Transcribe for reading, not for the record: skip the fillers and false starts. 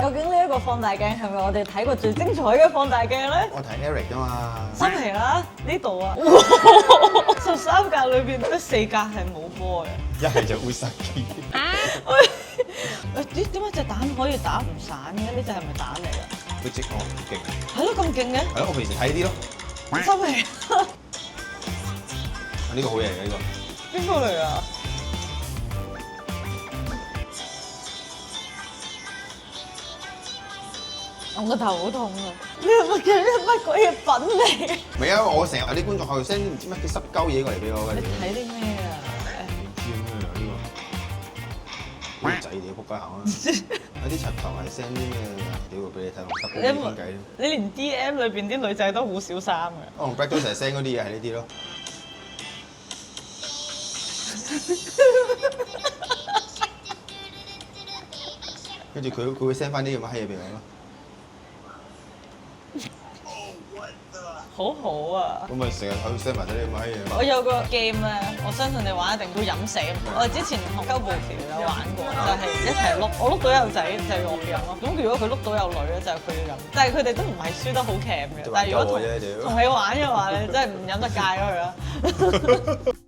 究竟呢一個放大鏡係咪我哋睇過最精彩嘅放大鏡咧？我睇 Eric 㗎嘛。新皮啦，呢度啊，13格裏邊得4格係冇波嘅。一係就 Usagi。喂，點解隻蛋可以打唔散嘅？呢隻係咪蛋嚟㗎？佢直我唔勁。係咯，咁勁嘅。係咯，我平時睇呢啲咯。新皮，呢個好嘢嘅呢個。邊個嚟啊？我個頭好痛啊！呢個乜鬼嘢品嚟？唔係啊，我成日有啲觀眾喺度 send 唔知乜嘅濕鳩嘢過嚟俾我嘅。你睇啲咩啊？唔知咩啊呢個？啲仔你仆街行啊！有啲柒頭係 send 啲咩屌俾你睇同濕鳩傾偈。你連 DM 裏邊啲女仔都好少衫嘅。我同 Black 都成日 send 嗰啲嘢係呢啲咯。跟住佢會 send 翻啲咁嘅閪嘢俾我咯。好好啊！咁咪成日喺度 send 埋啲咁嘅閪嘢。我有個 game 咧，我相信你玩一定會飲死。我哋之前同鳩部條有玩過，就係一齊碌，我碌到有仔就要我飲咯。咁如果佢碌到有女咧，就係佢要飲。但係佢哋都唔係輸得好鉗嘅。但係如果同你玩嘅話咧，真係唔飲得戒咗佢啦。